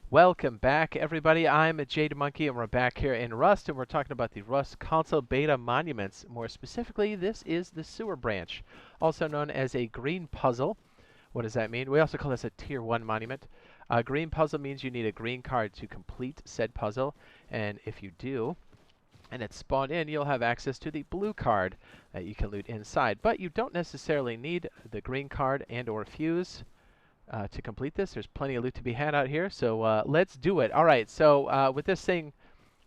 Welcome back, everybody. I'm a Jade Monkey, and we're back here in Rust, and we're talking about the Rust console beta monuments. More specifically, this is the sewer branch, also known as a green puzzle. What does that mean? We also call this a Tier 1 monument. A green puzzle means you need a green card to complete said puzzle, and if you do, and it's spawned in, you'll have access to the blue card that you can loot inside. But you don't necessarily need the green card and or fuse to complete this. There's plenty of loot to be had out here, so let's do it. All right, so with this thing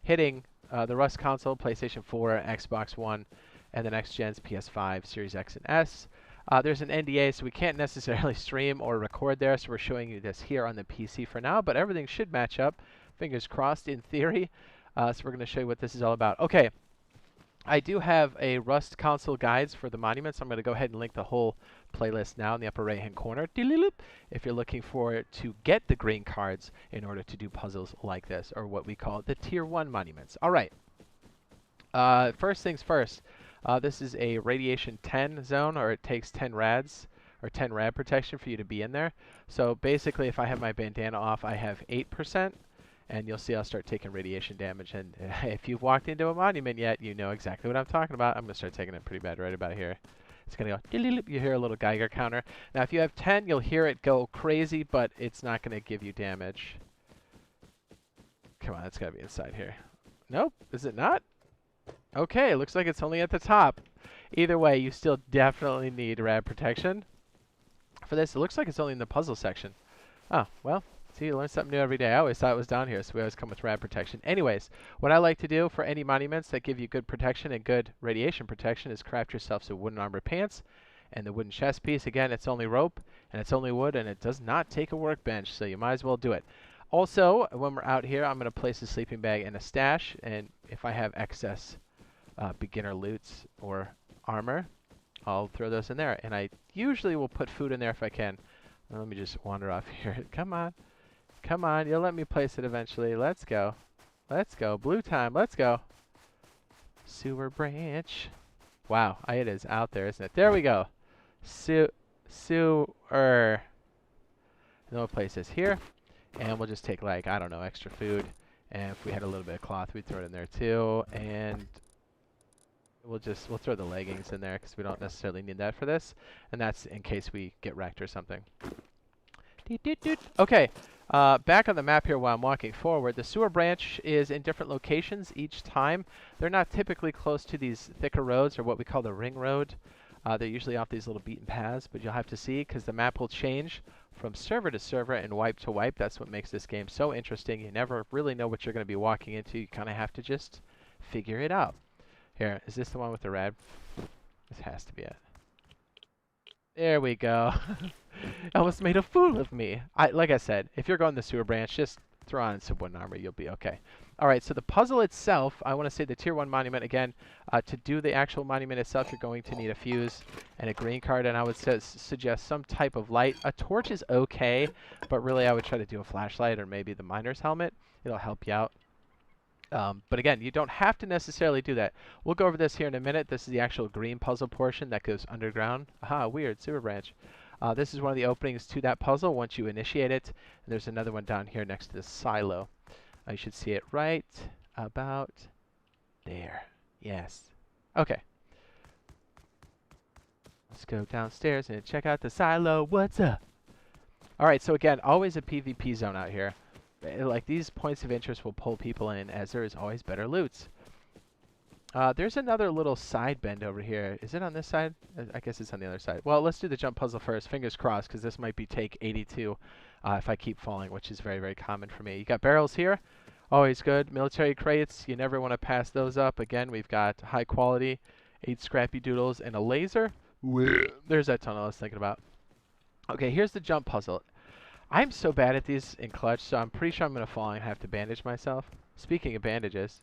hitting the Rust console, PlayStation 4, Xbox One, and the next gen's PS5, Series X and S, there's an NDA, so we can't necessarily stream or record there, so we're showing you this here on the PC for now, but everything should match up. Fingers crossed in theory. So we're going to show you what this is all about. Okay, I do have a Rust console guides for the monuments. I'm going to go ahead and link the whole playlist now in the upper right-hand corner. If you're looking to get the green cards in order to do puzzles like this, or what we call the Tier 1 monuments. All right. First things first. This is a radiation 10 zone, or it takes 10 rads, or 10 rad protection for you to be in there. So basically, if I have my bandana off, I have 8%. And you'll see I'll start taking radiation damage. And if you've walked into a monument yet, you know exactly what I'm talking about. I'm going to start taking it pretty bad right about here. It's going to go, you hear a little Geiger counter. Now, if you have 10, you'll hear it go crazy, but it's not going to give you damage. Come on, it's got to be inside here. Nope, is it not? Okay, it looks like it's only at the top. Either way, you still definitely need rad protection. For this, it looks like it's only in the puzzle section. Oh, well. See, you learn something new every day. I always thought it was down here, so we always come with rad protection. Anyways, what I like to do for any monuments that give you good protection and good radiation protection is craft yourself some wooden armor pants and the wooden chest piece. Again, it's only rope, and it's only wood, and it does not take a workbench, so you might as well do it. Also, when we're out here, I'm going to place a sleeping bag in a stash, and if I have excess beginner loots or armor, I'll throw those in there. And I usually will put food in there if I can. Let me just wander off here. Come on. Come on, you'll let me place it eventually. Let's go. Let's go. Blue time. Let's go. Sewer branch. Wow, it is out there, isn't it? There we go. Sewer. And then we'll place this here. And we'll just take, like, I don't know, extra food. And if we had a little bit of cloth, we'd throw it in there too. And we'll throw the leggings in there because we don't necessarily need that for this. And that's in case we get wrecked or something. Okay. Back on the map here while I'm walking forward, the sewer branch is in different locations each time. They're not typically close to these thicker roads, or what we call the ring road. They're usually off these little beaten paths, but you'll have to see because the map will change from server to server and wipe to wipe. That's what makes this game so interesting. You never really know what you're going to be walking into. You kind of have to just figure it out. Here, is this the one with the rad? This has to be it. There we go. Almost made a fool of me. Like I said, if you're going the sewer branch, just throw on some wooden armor. You'll be okay. All right, so the puzzle itself, I want to say the Tier 1 monument, again, to do the actual monument itself, you're going to need a fuse and a green card, and I would suggest some type of light. A torch is okay, but really I would try to do a flashlight or maybe the miner's helmet. It'll help you out. But again, you don't have to necessarily do that. We'll go over this here in a minute. This is the actual green puzzle portion that goes underground. Aha, weird, sewer branch. This is one of the openings to that puzzle once you initiate it. And there's another one down here next to the silo. You should see it right about there. Yes. Okay. Let's go downstairs and check out the silo. What's up? All right, so again, always a PvP zone out here. Like, these points of interest will pull people in, as there is always better loots. There's another little side bend over here. Is it on this side? I guess it's on the other side. Well, let's do the jump puzzle first. Fingers crossed, because this might be take 82 if I keep falling, which is very, very common for me. You got barrels here. Always good. Military crates. You never want to pass those up. Again, we've got high quality, 8 scrappy doodles, and a laser. There's that tunnel I was thinking about. Okay, here's the jump puzzle. I'm so bad at these in clutch, so I'm pretty sure I'm going to fall and have to bandage myself. Speaking of bandages,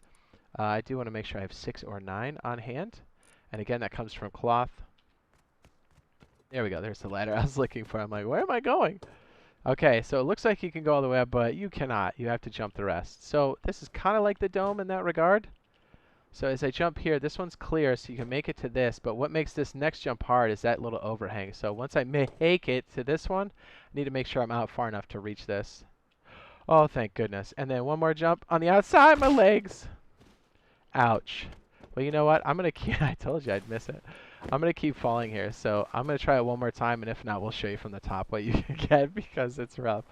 I do want to make sure I have 6 or 9 on hand. And again, that comes from cloth. There we go. There's the ladder I was looking for. I'm like, where am I going? Okay, so it looks like you can go all the way up, but you cannot. You have to jump the rest. So this is kind of like the dome in that regard. So as I jump here, this one's clear, so you can make it to this. But what makes this next jump hard is that little overhang. So once I make it to this one, I need to make sure I'm out far enough to reach this. Oh, thank goodness. And then one more jump on the outside, my legs. Ouch. Well, you know what? I'm going to keep, I told you I'd miss it. I'm going to keep falling here. So I'm going to try it one more time, and if not, we'll show you from the top what you can get because it's rough.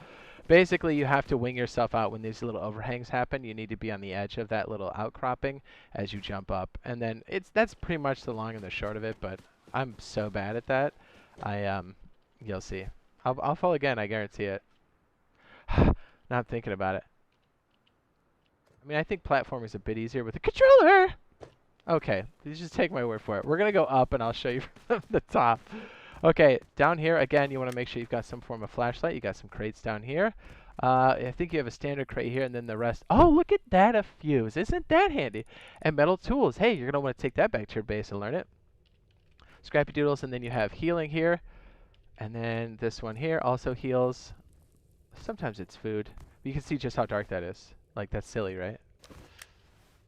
Basically, you have to wing yourself out when these little overhangs happen. You need to be on the edge of that little outcropping as you jump up. And then that's pretty much the long and the short of it, but I'm so bad at that. You'll see. I'll fall again, I guarantee it. Now I'm thinking about it. I mean, I think platforming is a bit easier with the controller. Okay, you just take my word for it. We're going to go up, and I'll show you from the top. Okay, down here, again, you want to make sure you've got some form of flashlight. You got some crates down here. I think you have a standard crate here, and then the rest. Oh, look at that, a fuse. Isn't that handy? And metal tools. Hey, you're going to want to take that back to your base and learn it. Scrappy doodles, and then you have healing here. And then this one here also heals. Sometimes it's food. You can see just how dark that is. Like, that's silly, right?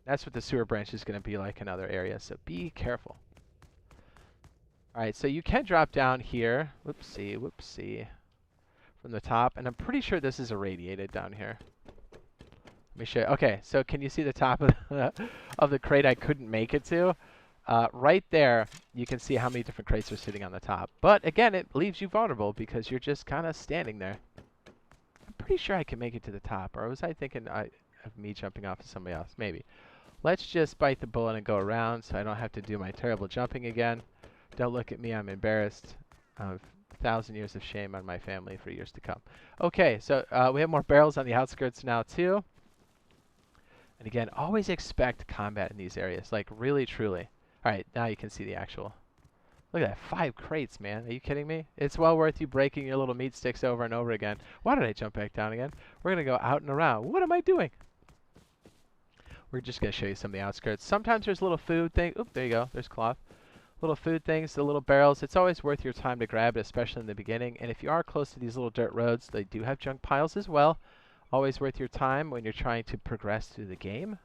That's what the sewer branch is going to be like in other areas, so be careful. Alright, so you can drop down here. Whoopsie, whoopsie. From the top, and I'm pretty sure this is irradiated down here. Let me show you. Okay, so can you see the top of the crate I couldn't make it to? Right there, you can see how many different crates are sitting on the top. But again, it leaves you vulnerable because you're just kind of standing there. I'm pretty sure I can make it to the top, or was I thinking of me jumping off of somebody else? Maybe. Let's just bite the bullet and go around so I don't have to do my terrible jumping again. Don't look at me, I'm embarrassed. 1,000 years of shame on my family for years to come. Okay, so we have more barrels on the outskirts now too. And again, always expect combat in these areas, like really, truly. Alright, now you can see the actual. Look at that, 5 crates, man. Are you kidding me? It's well worth you breaking your little meat sticks over and over again. Why did I jump back down again? We're going to go out and around. What am I doing? We're just going to show you some of the outskirts. Sometimes there's little food things. Oop, there you go. There's cloth. Little food things, the little barrels. It's always worth your time to grab it, especially in the beginning. And if you are close to these little dirt roads, they do have junk piles as well. Always worth your time when you're trying to progress through the game.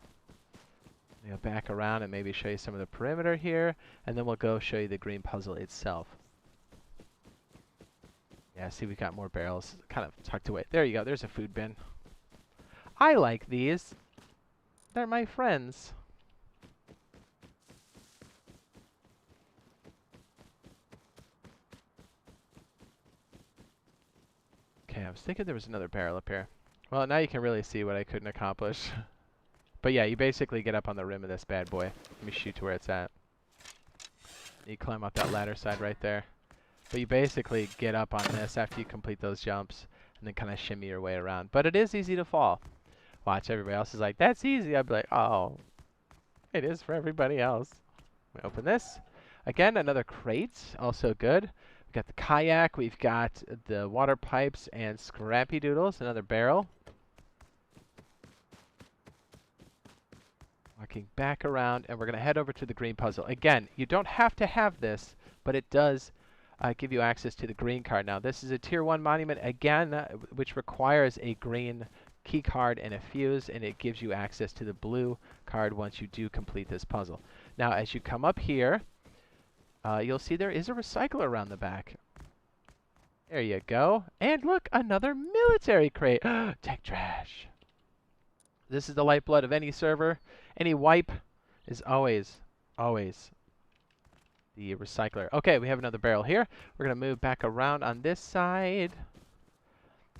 We'll go back around and maybe show you some of the perimeter here, and then we'll go show you the green puzzle itself. Yeah, see, we got more barrels kind of tucked away. There you go. There's a food bin. I like these. They're my friends. Okay, I was thinking there was another barrel up here. Well, now you can really see what I couldn't accomplish. But yeah, you basically get up on the rim of this bad boy. Let me shoot to where it's at. You climb up that ladder side right there. But you basically get up on this after you complete those jumps and then kind of shimmy your way around. But it is easy to fall. Watch, everybody else is like, that's easy. I'd be like, oh, it is for everybody else. Let me open this. Again, another crate, also good. We've got the kayak, we've got the water pipes and scrappy doodles, another barrel. Walking back around, and we're going to head over to the green puzzle. Again, you don't have to have this, but it does give you access to the green card. Now, this is a Tier 1 monument, again, which requires a green key card and a fuse, and it gives you access to the blue card once you do complete this puzzle. Now, as you come up here, you'll see there is a recycler around the back. There you go. And look, another military crate. Tech trash. This is the lifeblood of any server. Any wipe is always the recycler. Okay, we have another barrel here. We're going to move back around on this side.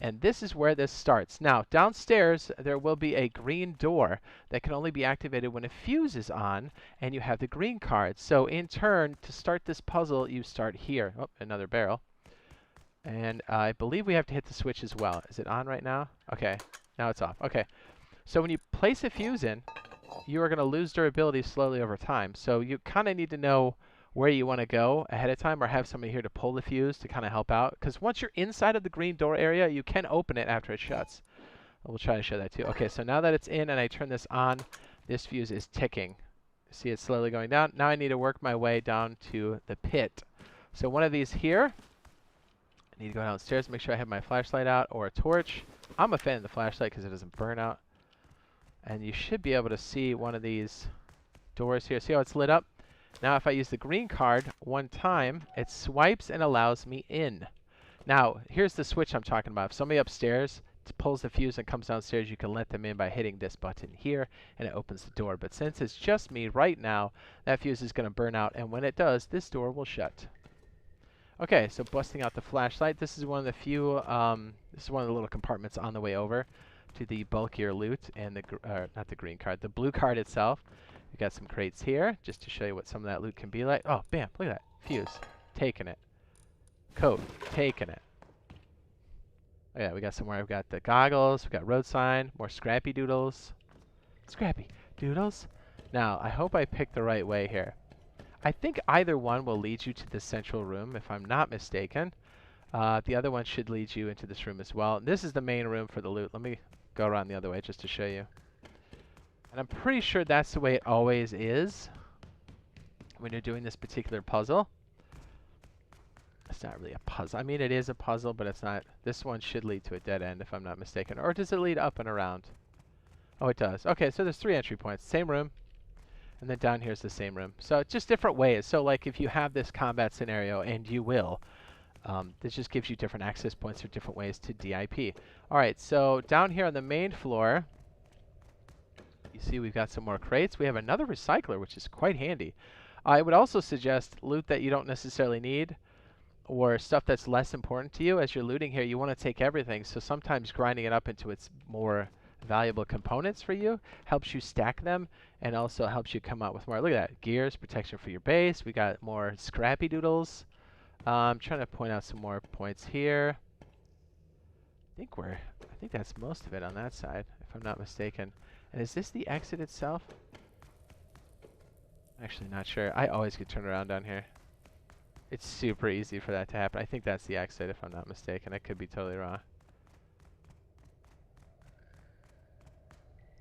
And this is where this starts. Now, downstairs, there will be a green door that can only be activated when a fuse is on and you have the green card. So, in turn, to start this puzzle, you start here. Oh, another barrel. And I believe we have to hit the switch as well. Is it on right now? Okay, now it's off. Okay, so when you place a fuse in, you are going to lose durability slowly over time. So you kind of need to know where you want to go ahead of time or have somebody here to pull the fuse to kind of help out. Because once you're inside of the green door area, you can open it after it shuts. We'll try to show that too. Okay, so now that it's in and I turn this on, this fuse is ticking. See it slowly going down. Now I need to work my way down to the pit. So one of these here, I need to go downstairs, make sure I have my flashlight out or a torch. I'm a fan of the flashlight because it doesn't burn out. And you should be able to see one of these doors here. See how it's lit up? Now if I use the green card one time, it swipes and allows me in. Now, here's the switch I'm talking about. If somebody upstairs pulls the fuse and comes downstairs, you can let them in by hitting this button here, and it opens the door. But since it's just me right now, that fuse is going to burn out, and when it does, this door will shut. Okay, so busting out the flashlight. This is one of the few, this is one of the little compartments on the way over to the bulkier loot, and not the green card, the blue card itself. We've got some crates here, just to show you what some of that loot can be like. Oh, bam, look at that. Fuse. Taking it. Coat. Taking it. Oh yeah, we got somewhere. We've got the goggles, we've got road sign, more scrappy doodles. Scrappy doodles. Now, I hope I picked the right way here. I think either one will lead you to the central room, if I'm not mistaken. The other one should lead you into this room as well. This is the main room for the loot. Let me go around the other way just to show you. And I'm pretty sure that's the way it always is when you're doing this particular puzzle. It's not really a puzzle. I mean, it is a puzzle, but it's not. This one should lead to a dead end, if I'm not mistaken. Or does it lead up and around? Oh, it does. Okay, so there's 3 entry points. Same room. And then down here's the same room. So it's just different ways. So, like, if you have this combat scenario, and you will, this just gives you different access points or different ways to DIP. All right, so down here on the main floor, you see we've got some more crates. We have another recycler, which is quite handy. I would also suggest loot that you don't necessarily need, or stuff that's less important to you. As you're looting here, you want to take everything, so sometimes grinding it up into its more valuable components for you helps you stack them, and also helps you come out with more. Look at that. Gears, protection for your base. We got more scrappy doodles. I'm trying to point out some more points here. I think that's most of it on that side, if I'm not mistaken. And is this the exit itself? I'm actually not sure. I always get turned around down here. It's super easy for that to happen. I think that's the exit, if I'm not mistaken. I could be totally wrong.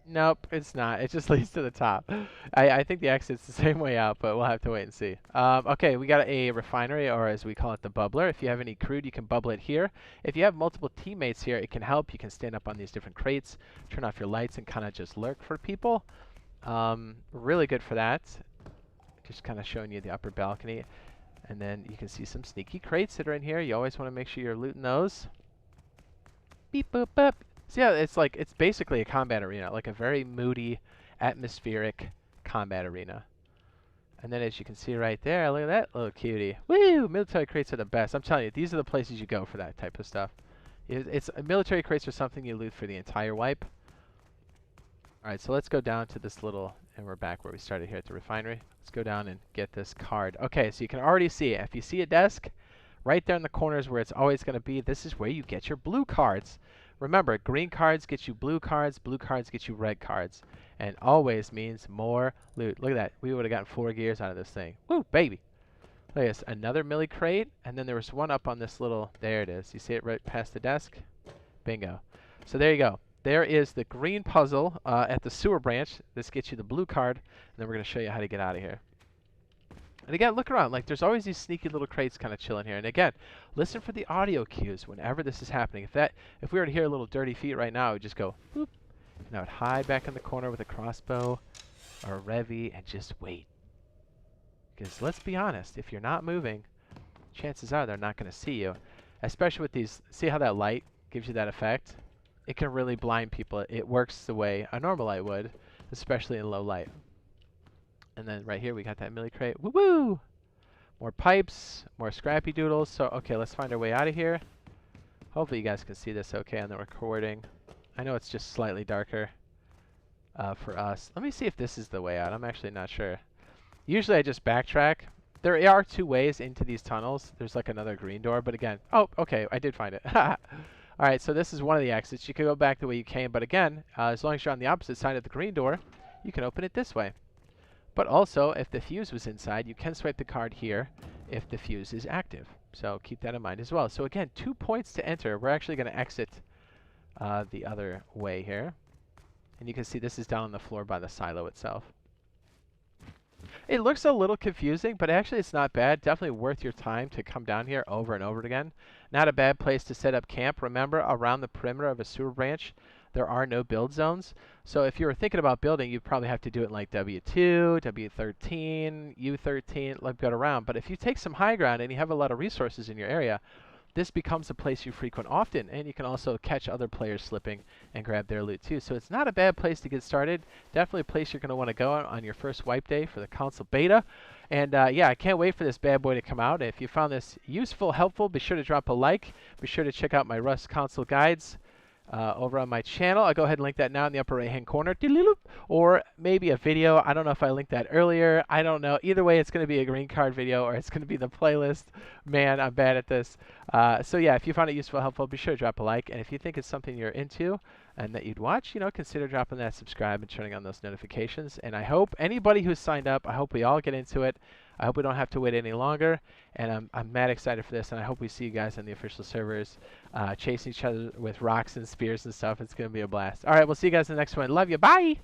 Nope, it's not. It just leads to the top. I think the exit's the same way out, but we'll have to wait and see. Okay, we got a refinery, or as we call it, the bubbler. If you have any crude, you can bubble it here. If you have multiple teammates here, it can help. You can stand up on these different crates, turn off your lights, and kind of just lurk for people. Really good for that. Just kind of showing you the upper balcony. And then you can see some sneaky crates that are in here. You always want to make sure you're looting those. Beep, boop, boop. So yeah, it's basically a combat arena, like a very moody, atmospheric combat arena. And then as you can see right there, look at that little cutie. Woo! Military crates are the best. I'm telling you, these are the places you go for that type of stuff. Military crates are something you loot for the entire wipe. Alright, so let's go down to this little, and we're back where we started here at the refinery. Let's go down and get this card. Okay, so you can already see it. If you see a desk, right there in the corners where it's always going to be, this is where you get your blue cards. Remember, green cards get you blue cards get you red cards. And always means more loot. Look at that. We would have gotten 4 gears out of this thing. Woo, baby. Look at this. Another milli crate, and then there was one up on this little, there it is. You see it right past the desk? Bingo. So there you go. There is the green puzzle at the sewer branch. This gets you the blue card, and then we're going to show you how to get out of here. And again, look around. Like, there's always these sneaky little crates kind of chilling here. And again, listen for the audio cues whenever this is happening. If we were to hear a little dirty feet right now, we'd just go, boop. And I would hide back in the corner with a crossbow or a Revi and just wait. Because let's be honest, if you're not moving, chances are they're not going to see you. Especially with these, see how that light gives you that effect? It can really blind people. It works the way a normal light would, especially in low light. And then right here we got that milli crate. Woo woo! More pipes, more scrappy doodles. So okay, let's find our way out of here. Hopefully you guys can see this okay on the recording. I know it's just slightly darker for us. Let me see if this is the way out. I'm actually not sure. Usually I just backtrack. There are 2 ways into these tunnels. There's like another green door, but again, oh, okay, I did find it. All right, so this is one of the exits. You can go back the way you came, but again, as long as you're on the opposite side of the green door, you can open it this way. But also, if the fuse was inside, you can swipe the card here if the fuse is active. So keep that in mind as well. So again, 2 points to enter. We're actually going to exit the other way here. And you can see this is down on the floor by the silo itself. It looks a little confusing, but actually it's not bad. Definitely worth your time to come down here over and over again. Not a bad place to set up camp. Remember, around the perimeter of a sewer branch, there are no build zones. So if you were thinking about building, you'd probably have to do it in like W2, W13, U13, like go around. But if you take some high ground and you have a lot of resources in your area, this becomes a place you frequent often, and you can also catch other players slipping and grab their loot too. So it's not a bad place to get started. Definitely a place you're going to want to go on your first wipe day for the console beta. And yeah, I can't wait for this bad boy to come out. If you found this useful, helpful, be sure to drop a like. Be sure to check out my Rust console guides over on my channel. I'll go ahead and link that now in the upper right hand corner, or maybe a video. I don't know if I linked that earlier. I don't know. Either way, it's going to be a green card video, or it's going to be the playlist. Man, I'm bad at this. So yeah, if you found it useful, helpful, be sure to drop a like. And if you think it's something you're into and that you'd watch, you know, consider dropping that subscribe and turning on those notifications. And I hope anybody who's signed up, I hope we all get into it. I hope we don't have to wait any longer, and I'm mad excited for this, and I hope we see you guys on the official servers chasing each other with rocks and spears and stuff. It's going to be a blast. All right, we'll see you guys in the next one. Love you. Bye!